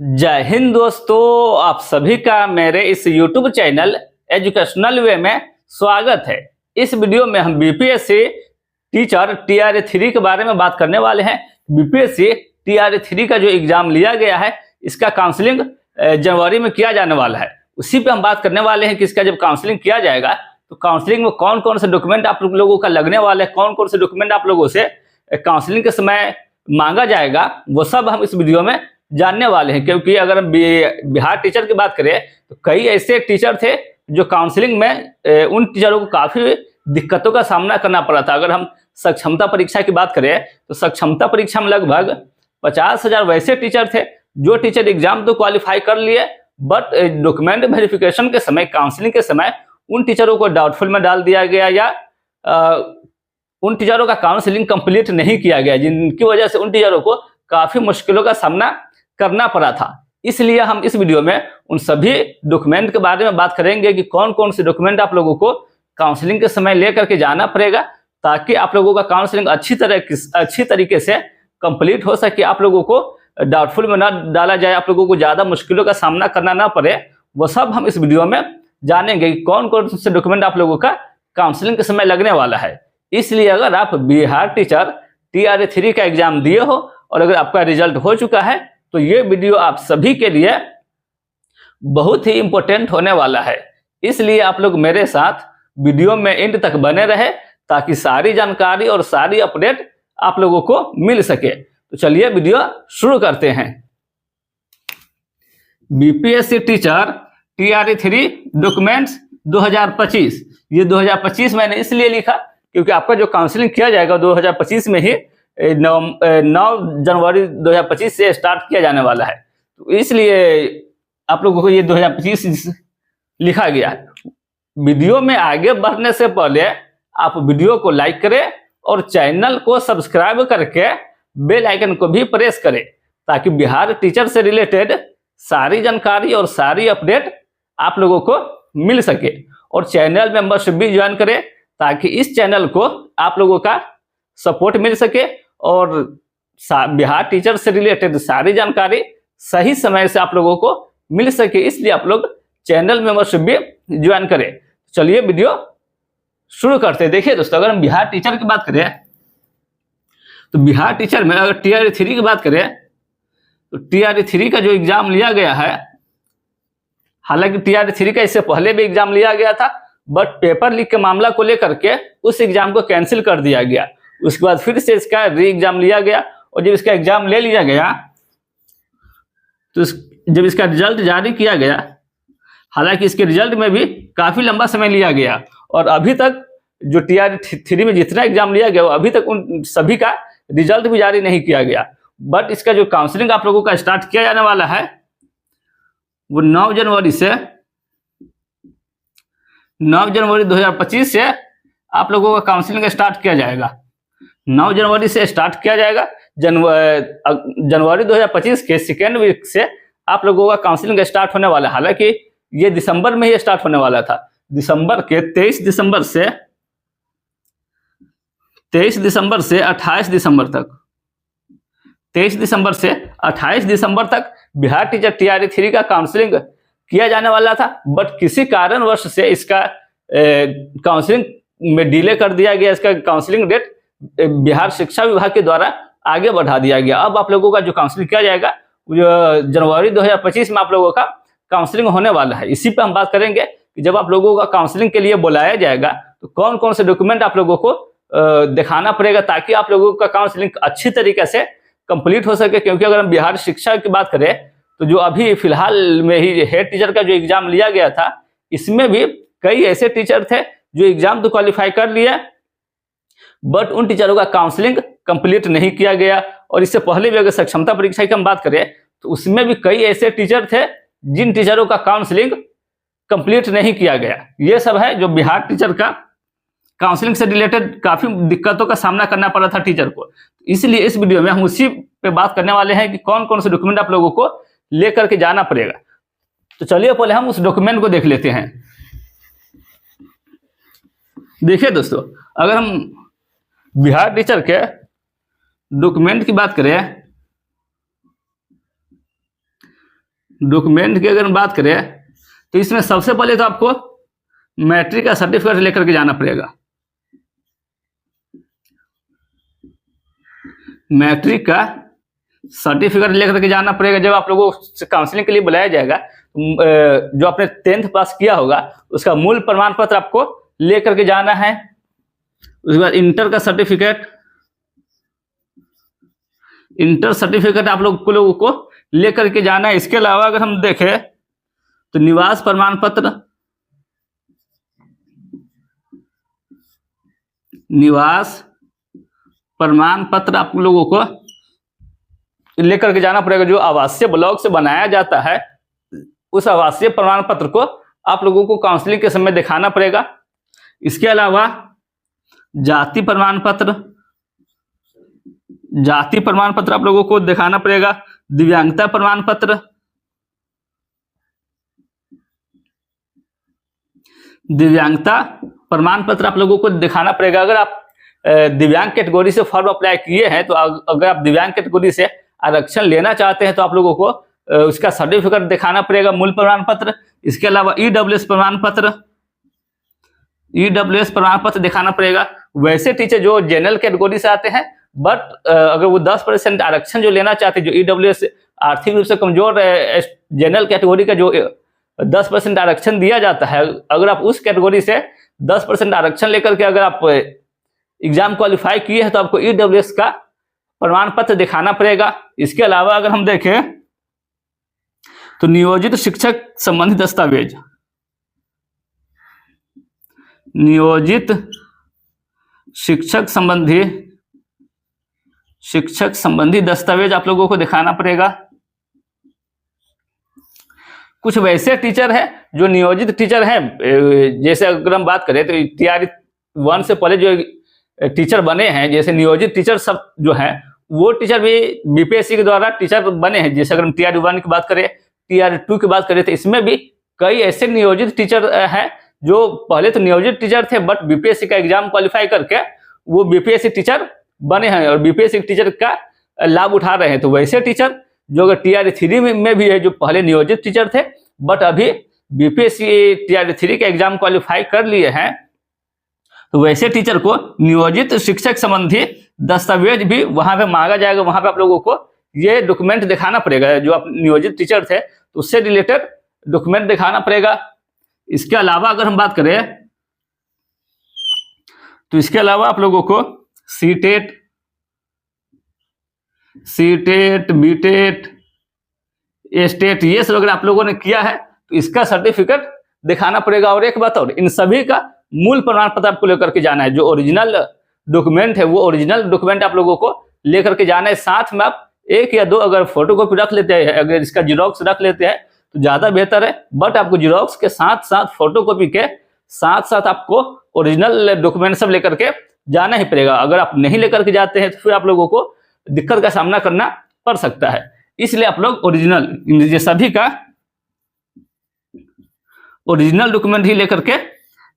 जय हिंद दोस्तों, आप सभी का मेरे इस YouTube चैनल एजुकेशनल वे में स्वागत है। इस वीडियो में हम बीपीएससी टीचर TR3 के बारे में बात करने वाले हैं। बीपीएससी TR3 का जो एग्जाम लिया गया है, इसका काउंसलिंग जनवरी में किया जाने वाला है। उसी पे हम बात करने वाले हैं कि इसका जब काउंसलिंग किया जाएगा तो काउंसलिंग में कौन कौन से डॉक्यूमेंट आप लोगों का लगने वाले हैं, कौन कौन से डॉक्यूमेंट आप लोगों से काउंसलिंग के समय मांगा जाएगा, वो सब हम इस वीडियो में जानने वाले हैं। क्योंकि अगर हम बिहार टीचर की बात करें तो कई ऐसे टीचर थे जो काउंसलिंग में उन टीचरों को काफ़ी दिक्कतों का सामना करना पड़ा था। अगर हम सक्षमता परीक्षा की बात करें तो सक्षमता परीक्षा में लगभग 50,000 वैसे टीचर थे जो टीचर एग्जाम तो क्वालिफाई कर लिए, बट डॉक्यूमेंट वेरिफिकेशन के समय, काउंसलिंग के समय उन टीचरों को डाउटफुल में डाल दिया गया या उन टीचरों का काउंसलिंग कंप्लीट नहीं किया गया, जिनकी वजह से उन टीचरों को काफ़ी मुश्किलों का सामना करना पड़ा था। इसलिए हम इस वीडियो में उन सभी डॉक्यूमेंट के बारे में बात करेंगे कि कौन कौन से डॉक्यूमेंट आप लोगों को काउंसलिंग के समय लेकर के जाना पड़ेगा, ताकि आप लोगों का काउंसलिंग अच्छी तरीके से कंप्लीट हो सके, आप लोगों को डाउटफुल में ना डाला जाए, आप लोगों को ज़्यादा मुश्किलों का सामना करना ना पड़े। वो सब हम इस वीडियो में जानेंगे कि कौन कौन से डॉक्यूमेंट आप लोगों का काउंसलिंग के समय लगने वाला है। इसलिए अगर आप बिहार टीचर TR3 का एग्जाम दिए हो और अगर आपका रिजल्ट हो चुका है तो ये वीडियो आप सभी के लिए बहुत ही इंपॉर्टेंट होने वाला है। इसलिए आप लोग मेरे साथ वीडियो में एंड तक बने रहे ताकि सारी जानकारी और सारी अपडेट आप लोगों को मिल सके। तो चलिए वीडियो शुरू करते हैं। BPSC teacher TR3 documents 2025। ये 2025 मैंने इसलिए लिखा क्योंकि आपका जो काउंसलिंग किया जाएगा 2025 में ही 9 जनवरी 2025 से स्टार्ट किया जाने वाला है। तो इसलिए आप लोगों को ये 2025 लिखा गया है। वीडियो में आगे बढ़ने से पहले आप वीडियो को लाइक करें और चैनल को सब्सक्राइब करके बेल आइकन को भी प्रेस करें, ताकि बिहार टीचर से रिलेटेड सारी जानकारी और सारी अपडेट आप लोगों को मिल सके। और चैनल मेंबरशिप भी ज्वाइन करें ताकि इस चैनल को आप लोगों का सपोर्ट मिल सके और बिहार टीचर से रिलेटेड सारी जानकारी सही समय से आप लोगों को मिल सके। इसलिए आप लोग चैनल मेंबरशिप भी ज्वाइन करें। चलिए वीडियो शुरू करते हैं। देखिए दोस्तों, अगर हम बिहार टीचर की बात करें तो बिहार टीचर में अगर TR3 की बात करें तो TR3 का जो एग्जाम लिया गया है, हालांकि TR3 का इससे पहले भी एग्जाम लिया गया था, बट पेपर लीक के मामला को लेकर के उस एग्जाम को कैंसिल कर दिया गया। उसके बाद फिर से इसका री एग्जाम लिया गया और जब इसका एग्जाम ले लिया गया तो जब इसका रिजल्ट जारी किया गया, हालांकि इसके रिजल्ट में भी काफ़ी लंबा समय लिया गया और अभी तक जो TR3 में जितना एग्जाम लिया गया अभी तक उन सभी का रिजल्ट भी जारी नहीं किया गया। बट इसका जो काउंसलिंग आप लोगों का स्टार्ट किया जाने वाला है वो 9 जनवरी 2025 से आप लोगों का काउंसलिंग स्टार्ट किया जाएगा। 9 जनवरी से स्टार्ट किया जाएगा। जनवरी 2025 के सेकेंड वीक से आप लोगों का काउंसलिंग स्टार्ट होने वाला है। हालांकि ये दिसंबर में ही स्टार्ट होने वाला था। दिसंबर के 23 दिसंबर से 28 दिसंबर तक बिहार टीचर TR3 का काउंसलिंग किया जाने वाला था, बट किसी कारणवश से इसका काउंसलिंग में डिले कर दिया गया। इसका काउंसलिंग डेट बिहार शिक्षा विभाग के द्वारा आगे बढ़ा दिया गया। अब आप लोगों का जो काउंसलिंग किया जाएगा जो जनवरी 2025 में आप लोगों का काउंसलिंग होने वाला है। इसी पे हम बात करेंगे कि जब आप लोगों का काउंसलिंग के लिए बुलाया जाएगा तो कौन कौन से डॉक्यूमेंट आप लोगों को दिखाना पड़ेगा, ताकि आप लोगों का काउंसलिंग अच्छी तरीके से कंप्लीट हो सके। क्योंकि अगर हम बिहार शिक्षा की बात करें तो जो अभी फिलहाल में ही हेड टीचर का जो एग्जाम लिया गया था, इसमें भी कई ऐसे टीचर थे जो एग्जाम तो क्वालिफाई कर लिया, बट उन टीचरों का काउंसलिंग कंप्लीट नहीं किया गया। और इससे पहले भी अगर सक्षमता परीक्षा की हम बात करें तो उसमें भी कई ऐसे टीचर थे जिन टीचरों का काउंसलिंग कंप्लीट नहीं किया गया। ये सब है जो बिहार टीचर का काउंसलिंग से रिलेटेड काफ़ी दिक्कतों का सामना करना पड़ा था टीचर को। इसलिए इस वीडियो में हम उसी पे बात करने वाले हैं कि कौन कौन से डॉक्यूमेंट आप लोगों को लेकर के जाना पड़ेगा। तो चलिए पहले हम उस डॉक्यूमेंट को देख लेते हैं। देखिए दोस्तों, अगर हम बिहार टीचर के डॉक्यूमेंट की बात करें डॉक्यूमेंट की अगर हम बात करें तो इसमें सबसे पहले तो आपको मैट्रिक का सर्टिफिकेट लेकर के जाना पड़ेगा। मैट्रिक का सर्टिफिकेट लेकर के जाना पड़ेगा। जब आप लोगों को काउंसलिंग के लिए बुलाया जाएगा, जो आपने 10th पास किया होगा उसका मूल प्रमाण पत्र आपको लेकर के जाना है। उसके बाद इंटर का सर्टिफिकेट, इंटर सर्टिफिकेट आप लोगों को लेकर के जाना है। इसके अलावा अगर हम देखें तो निवास प्रमाण पत्र, निवास प्रमाण पत्र आप लोगों को लेकर के जाना पड़ेगा। जो आवासीय ब्लॉक से बनाया जाता है उस आवासीय प्रमाण पत्र को आप लोगों को काउंसलिंग के समय दिखाना पड़ेगा। इसके अलावा जाति प्रमाण पत्र, जाति प्रमाण पत्र आप लोगों को दिखाना पड़ेगा। दिव्यांगता प्रमाण पत्र, दिव्यांगता प्रमाण पत्र आप लोगों को दिखाना पड़ेगा। अगर आप दिव्यांग कैटेगरी से फॉर्म अप्लाई किए हैं तो अगर आप दिव्यांग कैटेगरी से आरक्षण लेना चाहते हैं तो आप लोगों को उसका सर्टिफिकेट दिखाना पड़ेगा, मूल प्रमाण पत्र। इसके अलावा ईडब्ल्यूएस प्रमाण पत्र, ईडब्ल्यूएस प्रमाण पत्र दिखाना पड़ेगा। वैसे टीचर जो जनरल कैटेगरी से आते हैं बट अगर वो 10% आरक्षण जो लेना चाहते हैं, जो ईडब्ल्यूएस आर्थिक रूप से कमजोर जनरल कैटेगरी का जो 10% आरक्षण दिया जाता है, अगर आप उस कैटेगरी से 10% आरक्षण लेकर के अगर आप एग्जाम क्वालिफाई किए हैं तो आपको ईडब्ल्यूएस का प्रमाण पत्र दिखाना पड़ेगा। इसके अलावा अगर हम देखें तो नियोजित शिक्षक संबंधी दस्तावेज, नियोजित शिक्षक संबंधी दस्तावेज आप लोगों को दिखाना पड़ेगा। कुछ वैसे टीचर हैं जो नियोजित टीचर हैं, जैसे अगर हम बात करें तो TR 1 से पहले जो टीचर बने हैं, जैसे नियोजित टीचर सब जो हैं वो टीचर भी बीपीएससी के द्वारा टीचर बने हैं। जैसे अगर हम TR 1 की बात करें, TR 2 की बात करें तो इसमें भी कई ऐसे नियोजित टीचर हैं जो पहले तो नियोजित टीचर थे बट बीपीएससी का एग्जाम क्वालिफाई करके वो बीपीएससी टीचर बने हैं और बीपीएससी टीचर का लाभ उठा रहे हैं। तो वैसे टीचर जो अगर TR 3 में भी है, जो पहले नियोजित टीचर थे बट अभी बीपीएससी TR 3 का एग्जाम क्वालिफाई कर लिए हैं, तो वैसे टीचर को नियोजित शिक्षक संबंधी दस्तावेज भी वहां पे मांगा जाएगा। वहां पे आप लोगों को ये डॉक्यूमेंट दिखाना पड़ेगा। जो आप नियोजित टीचर थे तो उससे रिलेटेड डॉक्यूमेंट दिखाना पड़ेगा। इसके अलावा अगर हम बात करें तो इसके अलावा आप लोगों को सीटेट, बीटेट, एस्टेट ये सब अगर आप लोगों ने किया है तो इसका सर्टिफिकेट दिखाना पड़ेगा। और एक बात और, इन सभी का मूल प्रमाण पत्र आपको लेकर के जाना है। जो ओरिजिनल डॉक्यूमेंट है वो ओरिजिनल डॉक्यूमेंट आप लोगों को लेकर के जाना है। साथ में आप 1 या 2 अगर फोटोकॉपी रख लेते हैं, अगर इसका जीरोक्स रख लेते हैं तो ज्यादा बेहतर है। बट आपको जीरोक्स के साथ साथ फोटोकॉपी के साथ साथ आपको ओरिजिनल डॉक्यूमेंट सब लेकर के जाना ही पड़ेगा। अगर आप नहीं लेकर के जाते हैं तो फिर आप लोगों को दिक्कत का सामना करना पड़ सकता है। इसलिए आप लोग ओरिजिनल सभी का ओरिजिनल डॉक्यूमेंट ही लेकर के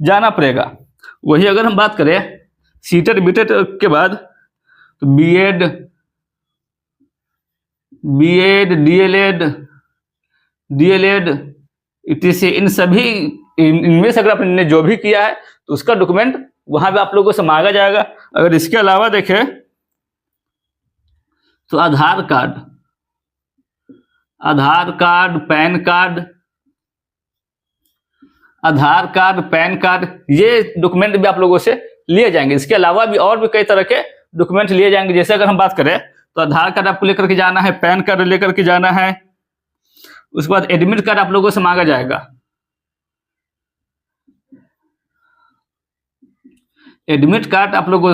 जाना पड़ेगा। वही अगर हम बात करें सीटेट बीटेट के बाद तो बीएड, डीएलएड etc इन सभी इनमें से अगर आपने जो भी किया है तो उसका डॉक्यूमेंट वहां पे आप लोगों से मांगा जाएगा। अगर इसके अलावा देखें तो आधार कार्ड, पैन कार्ड ये डॉक्यूमेंट भी आप लोगों से लिए जाएंगे। इसके अलावा भी और भी कई तरह के डॉक्यूमेंट लिए जाएंगे। जैसे अगर हम बात करें तो आधार कार्ड आपको लेकर के जाना है, पैन कार्ड लेकर के जाना है। उसके बाद एडमिट कार्ड आप लोगों से मांगा जाएगा। एडमिट कार्ड आप लोगों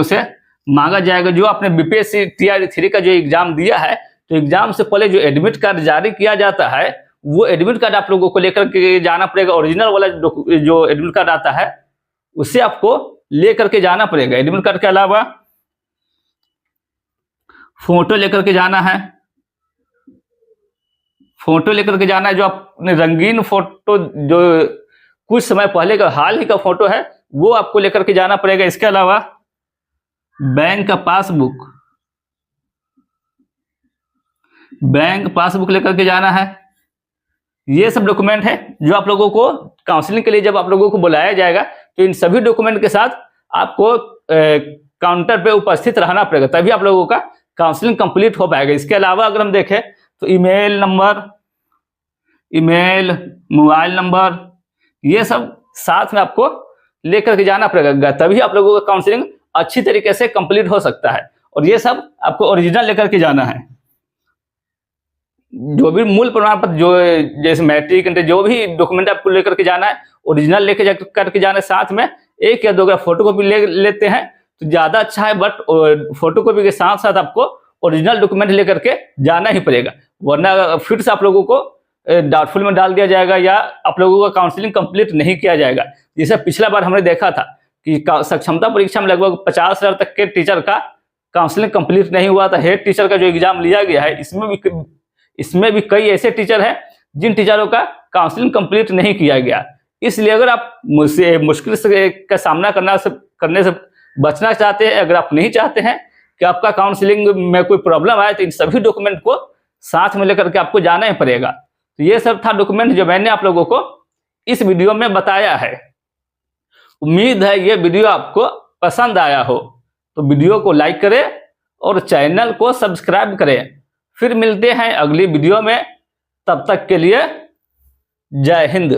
से मांगा जाएगा। जो आपने बीपीएससी TR 3 का जो एग्जाम दिया है तो एग्जाम से पहले जो एडमिट कार्ड जारी किया जाता है वो एडमिट कार्ड आप लोगों को लेकर के जाना पड़ेगा। ओरिजिनल वाला जो एडमिट कार्ड आता है उससे आपको लेकर के जाना पड़ेगा। एडमिट कार्ड के अलावा फोटो लेकर के जाना है, जो आपने रंगीन फोटो जो कुछ समय पहले का हाल ही का फोटो है वो आपको लेकर के जाना पड़ेगा। इसके अलावा बैंक पासबुक लेकर के जाना है। ये सब डॉक्यूमेंट है जो आप लोगों को काउंसलिंग के लिए जब आप लोगों को बुलाया जाएगा तो इन सभी डॉक्यूमेंट के साथ आपको काउंटर पे उपस्थित रहना पड़ेगा, तभी आप लोगों का काउंसलिंग कंप्लीट हो पाएगा। इसके अलावा अगर हम देखें तो email number, email, mobile number, ये सब साथ में आपको लेकर के जाना पड़ेगा, तभी आप लोगों का काउंसलिंग अच्छी तरीके से कंप्लीट हो सकता है। और ये सब आपको ओरिजिनल लेकर के जाना है। जो भी मूल प्रमाण पत्र, जो जैसे मैट्रिक, इंटर, जो भी डॉक्यूमेंट आपको लेकर के जाना है ओरिजिनल लेके करके जाना है। साथ में 1 या 2 अगर फोटोकॉपी लेते हैं तो ज़्यादा अच्छा है, बट फोटोकॉपी के साथ साथ आपको ओरिजिनल डॉक्यूमेंट लेकर के जाना ही पड़ेगा, वरना फिर से आप लोगों को डाउटफुल में डाल दिया जाएगा या आप लोगों का काउंसलिंग कंप्लीट नहीं किया जाएगा। जैसे पिछला बार हमने देखा था कि सक्षमता परीक्षा में लगभग 50,000 तक के टीचर का काउंसलिंग कंप्लीट नहीं हुआ था। हेड टीचर का जो एग्जाम लिया गया है, इसमें भी कई ऐसे टीचर हैं जिन टीचरों का काउंसलिंग कंप्लीट नहीं किया गया। इसलिए अगर आप मुश्किल से का सामना करने से बचना चाहते हैं, अगर आप नहीं चाहते हैं कि आपका काउंसलिंग में कोई प्रॉब्लम आए, तो इन सभी डॉक्यूमेंट को साथ में लेकर के आपको जाना ही पड़ेगा। तो ये सब था डॉक्यूमेंट जो मैंने आप लोगों को इस वीडियो में बताया है। उम्मीद है ये वीडियो आपको पसंद आया हो, तो वीडियो को लाइक करें और चैनल को सब्सक्राइब करें। फिर मिलते हैं अगली वीडियो में, तब तक के लिए जय हिंद।